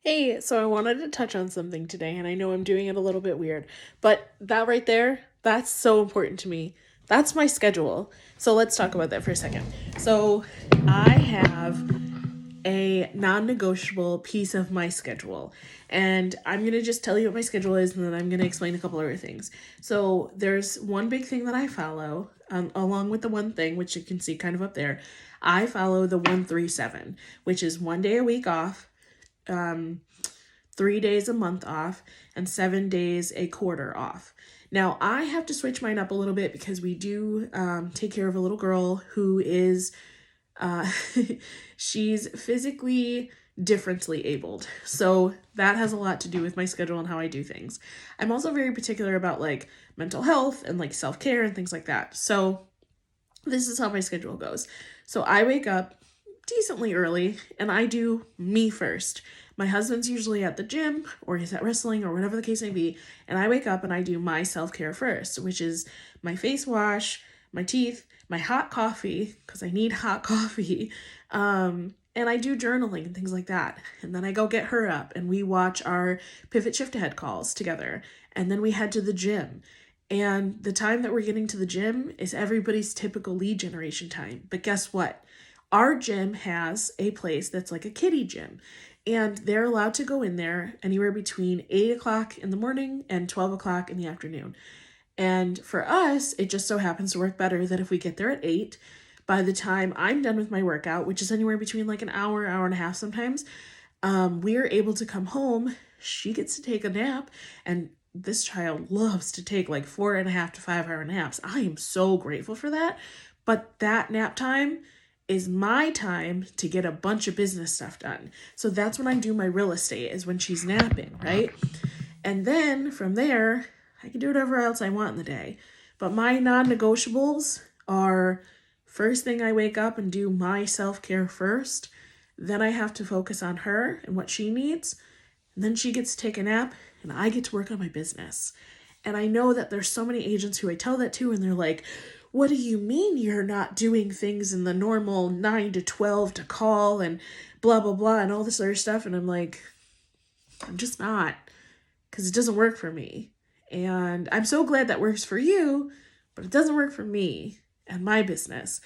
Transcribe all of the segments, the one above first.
Hey, so I wanted to touch on something today, and I know I'm doing it a little bit weird, but that right there, that's so important to me. That's my schedule. So let's talk about that for a second. So I have a non negotiable piece of my schedule, and I'm going to just tell you what my schedule is, and then I'm going to explain a couple other things. So there's one big thing that I follow, along with the one thing, which you can see kind of up there. I follow the 137, which is 1 day a week off, 3 days a month off, and 7 days a quarter off. Now, I have to switch mine up a little bit because we do take care of a little girl who is, uh, she's physically differently abled. So that has a lot to do with my schedule and how I do things. I'm also very particular about like mental health and like self-care and things like that. So this is how my schedule goes. So I wake up decently early and I do me first. My husband's usually at the gym or he's at wrestling or whatever the case may be, and I wake up and I do my self-care first, which is my face wash, my teeth, my hot coffee, because I need hot coffee, and I do journaling and things like that. And then I go get her up and we watch our pivot shift ahead calls together, and then we head to the gym. And the time that we're getting to the gym is everybody's typical lead generation time. But guess what? Our gym has a place that's like a kiddie gym, and they're allowed to go in there anywhere between 8 o'clock in the morning and 12 o'clock in the afternoon. And for us, it just so happens to work better that if we get there at 8, by the time I'm done with my workout, which is anywhere between like an hour, hour and a half sometimes, we're able to come home. She gets to take a nap, and this child loves to take like 4.5 to 5 hour naps. I am so grateful for that. But that nap time is my time to get a bunch of business stuff done. So that's when I do my real estate, is when she's napping, right? And then from there, I can do whatever else I want in the day. But my non-negotiables are first thing I wake up and do my self-care first. Then I have to focus on her and what she needs. And then she gets to take a nap and I get to work on my business. And I know that there's so many agents who I tell that to and they're like, what do you mean you're not doing things in the normal 9 to 12 to call and blah, blah, blah, and all this other stuff? And I'm like, I'm just not, because it doesn't work for me. And I'm so glad that works for you, but it doesn't work for me and my business.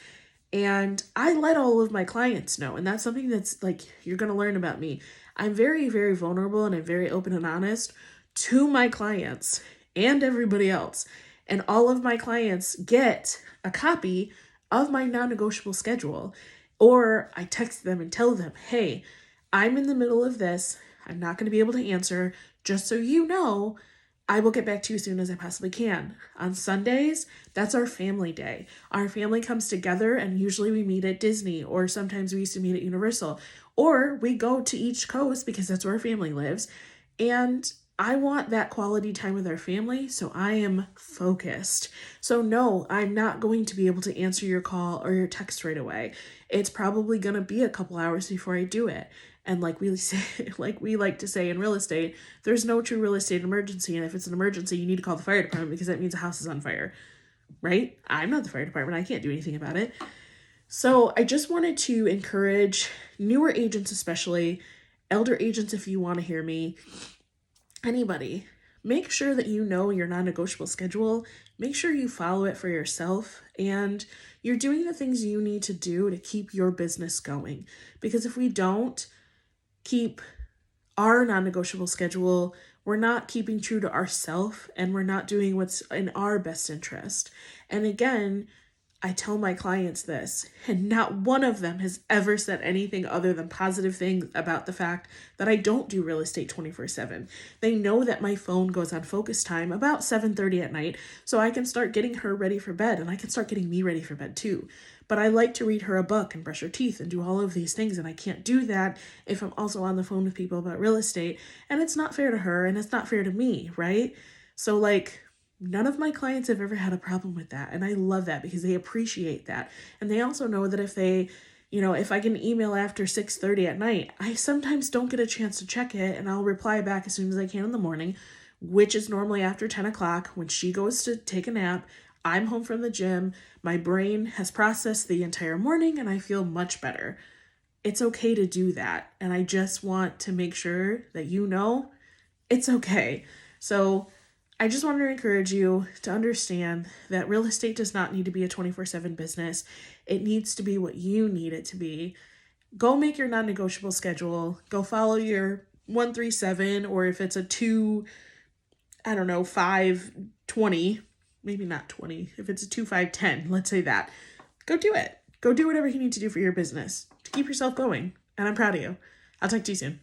And I let all of my clients know. And that's something that's like, you're going to learn about me. I'm very, very vulnerable and I'm very open and honest to my clients and everybody else. And all of my clients get a copy of my non-negotiable schedule, or I text them and tell them, hey, I'm in the middle of this. I'm not going to be able to answer. Just so you know, I will get back to you as soon as I possibly can. On Sundays, that's our family day. Our family comes together and usually we meet at Disney, or sometimes we used to meet at Universal, or we go to each coast because that's where our family lives. And I want that quality time with our family, so I am focused. So no, I'm not going to be able to answer your call or your text right away. It's probably going to be a couple hours before I do it. And like we say, like we like to say in real estate, there's no true real estate emergency. And if it's an emergency, you need to call the fire department because that means a house is on fire, right? I'm not the fire department. I can't do anything about it. So I just wanted to encourage newer agents, especially elder agents, if you want to hear me, anybody, make sure that you know your non-negotiable schedule. Make sure you follow it for yourself and you're doing the things you need to do to keep your business going. Because if we don't keep our non-negotiable schedule, we're not keeping true to ourselves and we're not doing what's in our best interest. And again, I tell my clients this, and not one of them has ever said anything other than positive things about the fact that I don't do real estate 24/7. They know that my phone goes on focus time about 7:30 at night, so I can start getting her ready for bed, and I can start getting me ready for bed too. But I like to read her a book and brush her teeth and do all of these things, and I can't do that if I'm also on the phone with people about real estate, and it's not fair to her, and it's not fair to me, right? So like, none of my clients have ever had a problem with that. And I love that because they appreciate that. And they also know that if they, if I get an email after 6:30 at night, I sometimes don't get a chance to check it and I'll reply back as soon as I can in the morning, which is normally after 10 o'clock when she goes to take a nap. I'm home from the gym. My brain has processed the entire morning and I feel much better. it's okay to do that. And I just want to make sure that you know it's okay. So I just want to encourage you to understand that real estate does not need to be a 24/7 business. It needs to be what you need it to be. Go make your non-negotiable schedule. Go follow your 137, or if it's a 2, 5, 20, maybe not 20. If it's a 2, 5, 10, let's say that. Go do it. Go do whatever you need to do for your business to keep yourself going. And I'm proud of you. I'll talk to you soon.